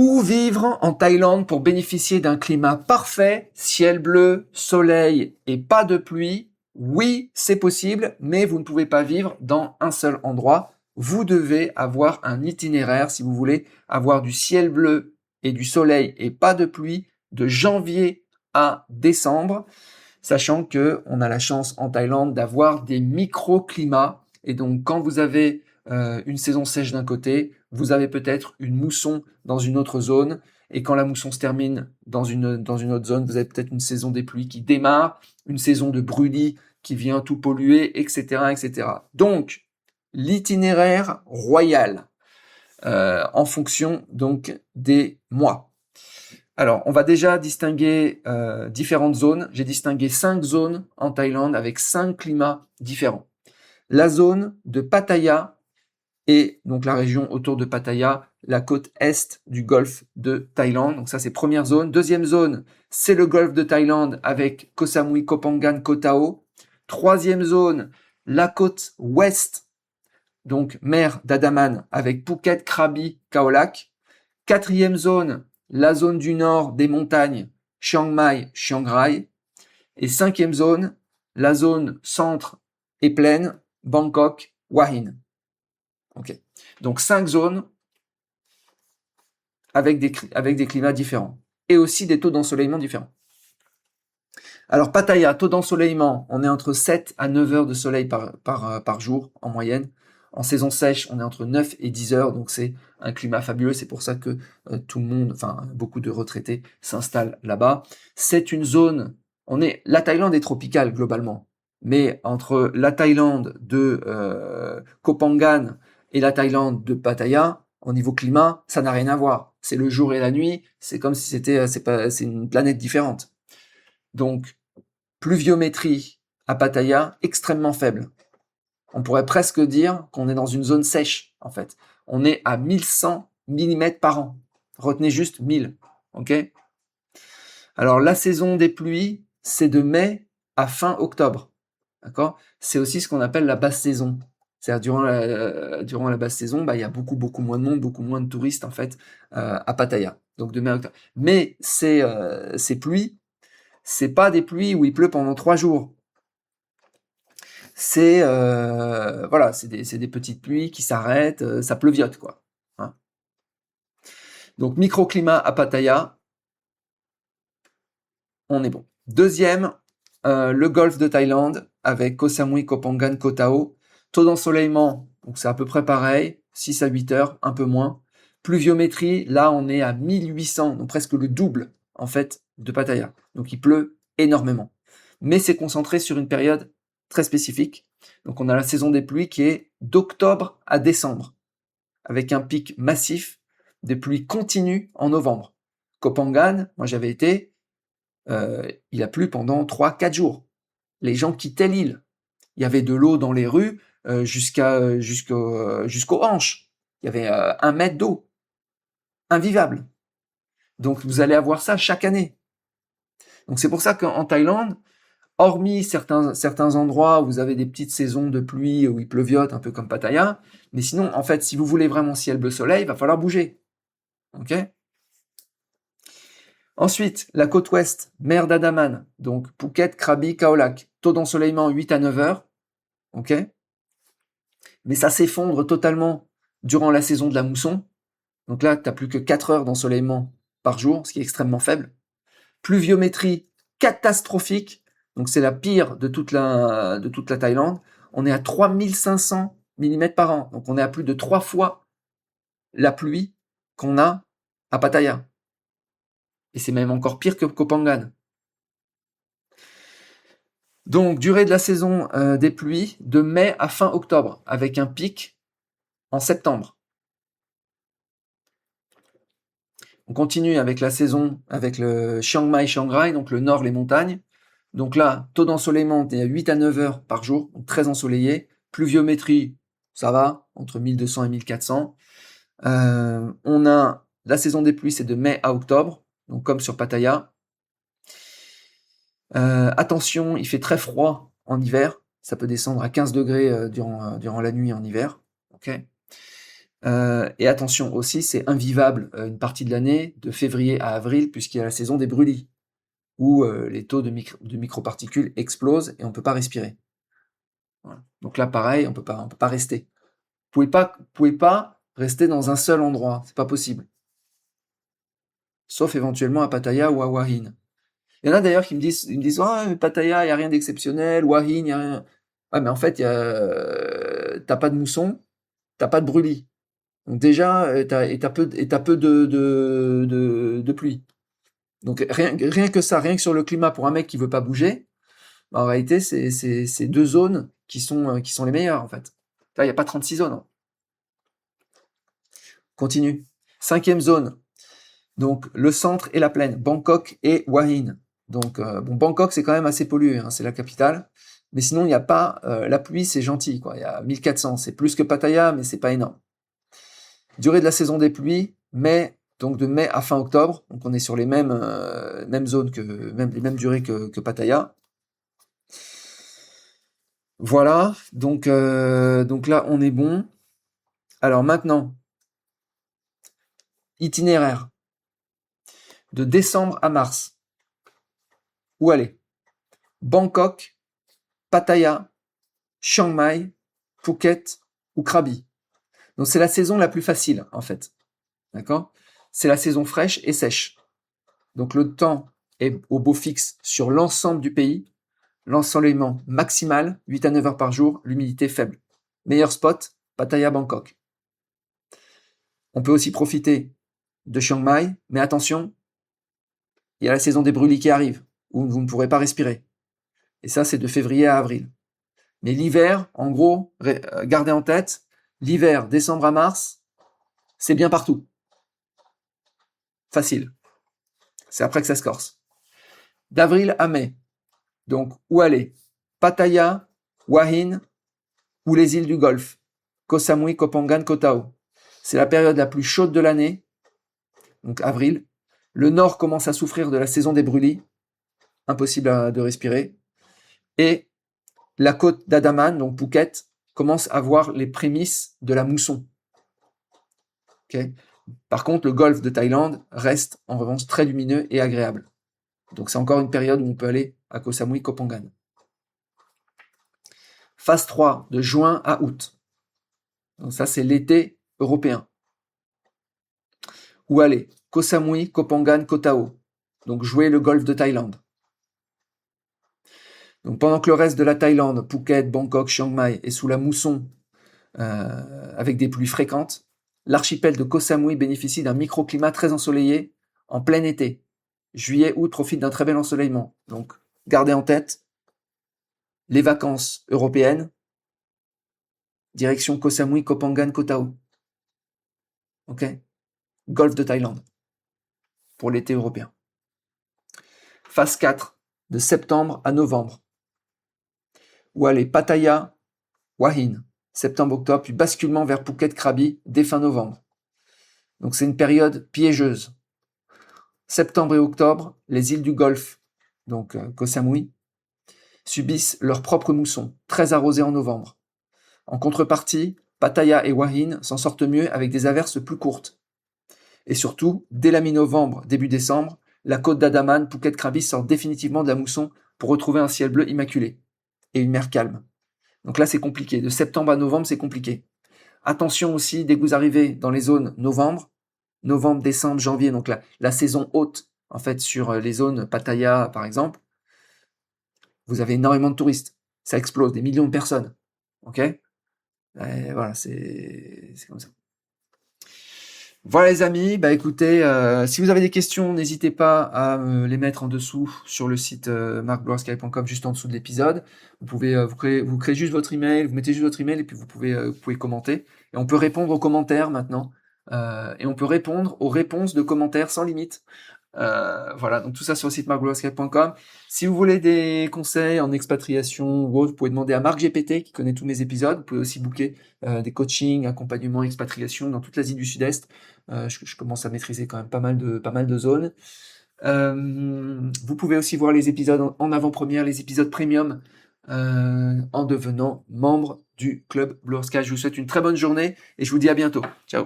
Où vivre en Thaïlande pour bénéficier d'un climat parfait, ciel bleu, soleil et pas de pluie? Oui, c'est possible, mais vous ne pouvez pas vivre dans un seul endroit. Vous devez avoir un itinéraire si vous voulez avoir du ciel bleu et du soleil et pas de pluie de janvier à décembre, sachant que on a la chance en Thaïlande d'avoir des microclimats. Et donc, quand vous avez une saison sèche d'un côté, vous avez peut-être une mousson dans une autre zone. Et quand la mousson se termine dans une autre zone, vous avez peut-être une saison des pluies qui démarre, une saison de brûlis qui vient tout polluer, etc., etc. Donc, l'itinéraire royal en fonction donc des mois. Alors, on va déjà distinguer différentes zones. J'ai distingué 5 zones en Thaïlande avec 5 climats différents. La zone de Pattaya et donc la région autour de Pattaya, la côte est du golfe de Thaïlande. Donc ça, c'est première zone. Deuxième zone, c'est le golfe de Thaïlande avec Koh Samui, Koh Phangan, Koh Tao. Troisième zone, la côte ouest, donc mer d'Andaman avec Phuket, Krabi, Khao Lak. Quatrième zone, la zone du nord des montagnes, Chiang Mai, Chiang Rai. Et cinquième zone, la zone centre et plaine, Bangkok, Hua Hin. Ok. Donc 5 zones avec des climats différents. Et aussi des taux d'ensoleillement différents. Alors Pattaya, taux d'ensoleillement, on est entre 7 à 9 heures de soleil par jour en moyenne. En saison sèche, on est entre 9 et 10 heures, donc c'est un climat fabuleux. C'est pour ça que tout le monde, enfin beaucoup de retraités s'installent là-bas. C'est une zone, la Thaïlande est tropicale globalement, mais entre la Thaïlande de Koh Phangan et la Thaïlande de Pattaya, au niveau climat, ça n'a rien à voir. C'est le jour et la nuit, c'est comme si c'est une planète différente. Donc, pluviométrie à Pattaya extrêmement faible. On pourrait presque dire qu'on est dans une zone sèche, en fait. On est à 1100 mm par an. Retenez juste 1000, ok? Alors, la saison des pluies, c'est de mai à fin octobre, d'accord? C'est aussi ce qu'on appelle la basse saison. C'est-à-dire, durant la basse saison, il y a beaucoup moins de monde, beaucoup moins de touristes, en fait, à Pattaya. Donc, de mai à octobre. Mais ces pluies, c'est pas des pluies où il pleut pendant 3 jours. C'est voilà, c'est des petites pluies qui s'arrêtent, ça pleuviote quoi. Hein. Donc microclimat à Pattaya, on est bon. Deuxième, le golfe de Thaïlande avec Koh Samui, Koh Phangan, Koh Tao. Taux d'ensoleillement, donc c'est à peu près pareil, 6 à 8 heures, un peu moins. Pluviométrie, là on est à 1800, donc presque le double en fait de Pattaya. Donc il pleut énormément. Mais c'est concentré sur une période très spécifique. Donc on a la saison des pluies qui est d'octobre à décembre, avec un pic massif des pluies continues en novembre. Koh Phangan, moi j'avais été, il a plu pendant 3-4 jours. Les gens quittaient l'île. Il y avait de l'eau dans les rues jusqu'aux hanches. Il y avait 1 mètre d'eau. Invivable. Donc vous allez avoir ça chaque année. Donc c'est pour ça qu'en Thaïlande, hormis certains endroits où vous avez des petites saisons de pluie où il pleuviote, un peu comme Pattaya, mais sinon, en fait, si vous voulez vraiment ciel bleu soleil, il va falloir bouger. Ok? Ensuite, la côte ouest, mer d'Andaman, donc Phuket, Krabi, Khao Lak, taux d'ensoleillement 8 à 9 heures. Ok? Mais ça s'effondre totalement durant la saison de la mousson. Donc là, tu n'as plus que 4 heures d'ensoleillement par jour, ce qui est extrêmement faible. Pluviométrie catastrophique, donc c'est la pire de toute la Thaïlande. On est à 3500 mm par an, donc on est à plus de 3 fois la pluie qu'on a à Pattaya. Et c'est même encore pire que Koh Phangan. Donc durée de la saison des pluies de mai à fin octobre, avec un pic en septembre. On continue avec la saison, avec le Chiang Mai, Chiang Rai, donc le nord, les montagnes. Donc là, taux d'ensoleillement est à 8 à 9 heures par jour, donc très ensoleillé. Pluviométrie, ça va, entre 1200 et 1400. On a la saison des pluies, c'est de mai à octobre, donc comme sur Pattaya. Attention, il fait très froid en hiver, ça peut descendre à 15 degrés durant la nuit en hiver. Okay. Et attention aussi, c'est invivable une partie de l'année, de février à avril, puisqu'il y a la saison des brûlis, où les taux de microparticules explosent et on ne peut pas respirer. Voilà. Donc là, pareil, on peut pas rester. Vous pouvez pas rester dans un seul endroit, c'est pas possible. Sauf éventuellement à Pattaya ou à Wahin. Il y en a d'ailleurs qui ils me disent, ah, Pattaya, il n'y a rien d'exceptionnel, Wahin, il n'y a rien. Ouais, mais en fait, t'as pas de mousson, t'as pas de brûlis. Donc déjà, t'as peu de pluie. Donc rien que ça, rien que sur le climat pour un mec qui veut pas bouger, bah, en réalité, c'est deux zones qui sont les meilleures, en fait. Là, il n'y a pas 36 zones, hein. Continue. 5e zone. Donc, le centre et la plaine. Bangkok et Wahin. Donc, bon, Bangkok, c'est quand même assez pollué, hein, c'est la capitale. Mais sinon, il n'y a pas... la pluie, c'est gentil, quoi. Il y a 1400. C'est plus que Pattaya, mais c'est pas énorme. Durée de la saison des pluies, donc de mai à fin octobre. Donc, on est sur les mêmes zones, les mêmes durées que Pattaya. Voilà, donc là, on est bon. Alors maintenant, itinéraire. De décembre à mars. Où aller? Bangkok, Pattaya, Chiang Mai, Phuket ou Krabi. Donc c'est la saison la plus facile, en fait. D'accord? C'est la saison fraîche et sèche. Donc le temps est au beau fixe sur l'ensemble du pays. L'ensoleillement maximal, 8 à 9 heures par jour, l'humidité faible. Meilleur spot, Pattaya, Bangkok. On peut aussi profiter de Chiang Mai, mais attention, il y a la saison des brûlis qui arrive, où vous ne pourrez pas respirer. Et ça, c'est de février à avril. Mais l'hiver, en gros, gardez en tête, l'hiver, décembre à mars, c'est bien partout. Facile. C'est après que ça se corse. D'avril à mai. Donc, où aller? Pattaya, Wahin ou les îles du Golfe. Koh Samui, Koh Phangan, Koh Tao. C'est la période la plus chaude de l'année, donc avril. Le nord commence à souffrir de la saison des brûlis, impossible de respirer. Et la côte d'Andaman, donc Phuket, commence à voir les prémices de la mousson. Okay. Par contre, le golfe de Thaïlande reste en revanche très lumineux et agréable. Donc c'est encore une période où on peut aller à Koh Samui, Koh Phangan. Phase 3, de juin à août. Donc ça, c'est l'été européen. Où aller? Koh Samui, Koh Phangan, Koh Tao. Donc jouer le golfe de Thaïlande. Donc pendant que le reste de la Thaïlande, Phuket, Bangkok, Chiang Mai est sous la mousson avec des pluies fréquentes, l'archipel de Koh Samui bénéficie d'un microclimat très ensoleillé en plein été. Juillet-août profite d'un très bel ensoleillement. Donc gardez en tête les vacances européennes, direction Koh Samui, Koh Phangan, Koh Tao. Ok? Golfe de Thaïlande pour l'été européen. Phase 4, de septembre à novembre. Où aller? Pattaya, Wahin, septembre-octobre, puis basculement vers Phuket, Krabi dès fin novembre. Donc c'est une période piégeuse. Septembre et octobre, les îles du Golfe, donc Koh Samui, subissent leur propre mousson, très arrosée en novembre. En contrepartie, Pattaya et Wahin s'en sortent mieux avec des averses plus courtes. Et surtout, dès la mi-novembre, début décembre, la côte d'Andaman, Phuket, Krabi sort définitivement de la mousson pour retrouver un ciel bleu immaculé et une mer calme. Donc là, c'est compliqué. De septembre à novembre, c'est compliqué. Attention aussi, dès que vous arrivez dans les zones novembre, décembre, janvier, donc la saison haute, en fait, sur les zones Pattaya, par exemple, vous avez énormément de touristes. Ça explose, des millions de personnes. Ok? Et voilà, c'est comme ça. Voilà les amis, bah écoutez, si vous avez des questions, n'hésitez pas à me les mettre en dessous sur le site marcbloirsky.com, juste en dessous de l'épisode. Vous pouvez vous créez juste votre email, vous mettez juste votre email et puis vous pouvez commenter. Et on peut répondre aux commentaires maintenant. Et on peut répondre aux réponses de commentaires sans limite. Voilà, donc tout ça sur le site marcbloirsky.com. Si vous voulez des conseils en expatriation ou autre, vous pouvez demander à Marc GPT qui connaît tous mes épisodes. Vous pouvez aussi booker des coachings, accompagnement, expatriation dans toute l'Asie du Sud-Est. Je commence à maîtriser quand même pas mal de zones. Vous pouvez aussi voir les épisodes en avant-première, les épisodes premium en devenant membre du club Blue Sky. Je vous souhaite une très bonne journée et je vous dis à bientôt. Ciao.